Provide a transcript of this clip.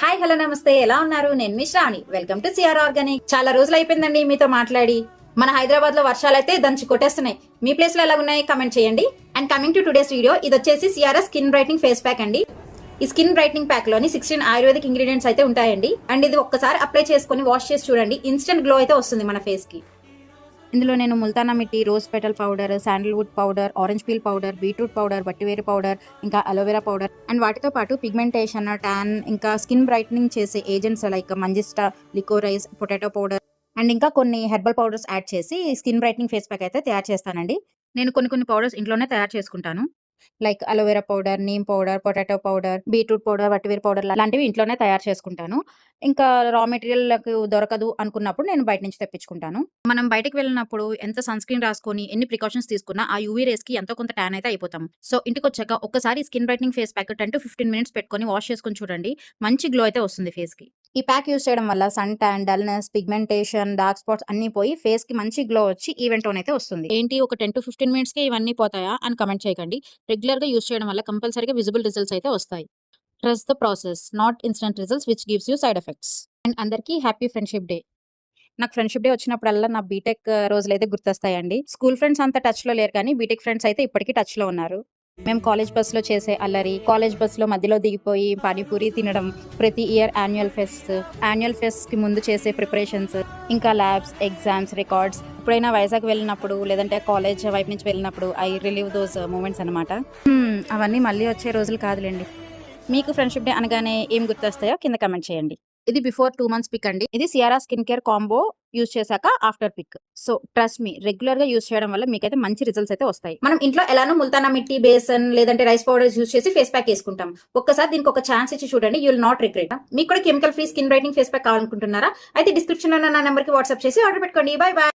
Hi hello నమస్తే, ఎలా ఉన్నారు? నేను మీ Shravani. Welcome to CR organic. చాలా రోజులు అయిపోయిందండి మీతో మాట్లాడి. మన హైదరాబాద్ లో వర్షాలైతే దంచి కొట్టేస్తున్నాయి. మీ ప్లేస్ లో ఎలా ఉన్నాయి కమెంట్ చేయండి. And coming to today's video, ఇది వచ్చేసి CRS skin brightening face pack అండి. ఈ స్కిన్ బ్రైట్నింగ్ ప్యాక్ లోని 16 ఆయుర్వేదిక్ ఇంగ్రీడియంట్స్ అయితే ఉంటాయండి. అండ్ ఇది ఒక్కసారి అప్లై చేసుకుని వాష్ చేసి చూడండి, ఇన్స్టెంట్ గ్లో అయితే వస్తుంది మన ఫేస్ కి. ఇందులో నేను multani mitti, rose petal powder, sandalwood powder, orange peel powder, beetroot powder, వట్టివేరు పౌడర్, ఇంకా అలోవెరా పౌడర్ అండ్ వాటితో పాటు పిగ్మెంటేషన్, ట్యాన్, ఇంకా స్కిన్ బ్రైట్నింగ్ చేసే agents like manjistha, licorice, potato powder and ఇంకా కొన్ని హెర్బల్ పౌడర్స్ యాడ్ చేసి స్కిన్ బ్రైట్నింగ్ ఫేస్ ప్యాక్ అయితే తయారు చేస్తానండి. నేను కొన్ని పౌడర్స్ ఇంట్లోనే తయారు చేసుకుంటాను. Like aloe vera powder, neem powder, potato powder, beetroot powder, వట్టివేరు పౌడర్ లాంటివి ఇంట్లోనే తయారు చేసుకుంటాను. ఇంకా రా మెటీరియల్ దొరకదు అనుకున్నప్పుడు నేను బయట నుంచి తెప్పించుకుంటాను. మనం బయటకు వెళ్ళినప్పుడు ఎంత సన్ స్క్రీన్ రాసుకొని ఎన్ని ప్రికాషన్స్ తీసుకున్నా ఆ యూవీ రేస్ కి ఎంతో కొంత ట్యాన్ అయితే అయిపోతాం. సో ఇంటికి వచ్చాక ఒక్కసారి skin brightening face pack 10 to 15 minutes పెట్టుకొని వాష్ చేసుకుని చూడండి, మంచి గ్లో అయితే వస్తుంది ఫేస్ కి. ఈ ప్యాక్ యూస్ చేయడం వల్ల sun tan, dullness, pigmentation, dark spots అన్ని పోయి ఫేస్ కి మంచి గ్లో వచ్చి ఈవెంట్ టోన్ అయితే వస్తుంది. ఏంటి ఒక 10 to 15 మినిట్స్ కి ఇవన్నీ పోతాయా అని కమెంట్ చేయకండి. రెగ్యులర్ గా యూస్ చేయడం వల్ల కంపల్సరీగా విజిబుల్ రిజల్ట్స్ అయితే వస్తాయి. Trust the process, not instant results which gives you side effects. And అందరికీ హ్యాపీ ఫ్రెండ్షిప్ డే. నాకు ఫ్రెండ్షిప్ డే వచ్చినప్పుడల్లా నా బీటెక్ రోజులైతే గుర్తొస్తాయండి. స్కూల్ ఫ్రెండ్స్ అంత టచ్ లో లేరు, కానీ బీటెక్ ఫ్రెండ్స్ అయితే ఇప్పటికీ టచ్ లో ఉన్నారు. మేము కాలేజ్ బస్ లో చేసే అల్లరి, కాలేజ్ బస్ లో మధ్యలో దిగిపోయి పానీపూరి తినడం, ప్రతి ఇయర్ యాన్యువల్ ఫెస్ట్ కి ముందు చేసే ప్రిపరేషన్స్, ఇంకా ల్యాబ్స్, ఎగ్జామ్స్, రికార్డ్స్. ఎప్పుడైనా వైజాగ్ వెళ్ళినప్పుడు లేదంటే కాలేజ్ వైపు నుంచి వెళ్ళినప్పుడు ఐ రిలీవ్ దోస్ మూమెంట్స్ అనమాట. అవన్నీ మళ్ళీ వచ్చే రోజులు కాదులేండి. మీకు ఫ్రెండ్షిప్ డే అనగానే ఏం గుర్తొస్తాయో కింద కమెంట్ చేయండి. ఇది బిఫోర్ 2 months పిక్ అండి. ఇది Siara skin care combo use చేశాక after pic. So trust me, regular గా యూస్ చేయడం వల్ల మీకైతే మంచి రిజల్ట్స్ అయితే వస్తాయి. మనం ఇంట్లో ఎలానో ముల్తానా మిట్టి, బేసన్ లేదంటే రైస్ పౌడర్స్ యూస్ చేసి ఫేస్ ప్యాక్ వేసుకుంటాం. ఒక్కసారి దీనికి ఒక ఛాన్స్ ఇచ్చి చూడండి, యూ విల్ నాట్ రిగ్రెట్. మీకు కూడా chemical free skin brightening face pack కావాలనుకుంటున్నారా? అయితే డిస్క్రిప్షన్ లో నా నెంబర్ కి వాట్సాప్ చేసి ఆర్డర్ పెట్టుకోండి. By by.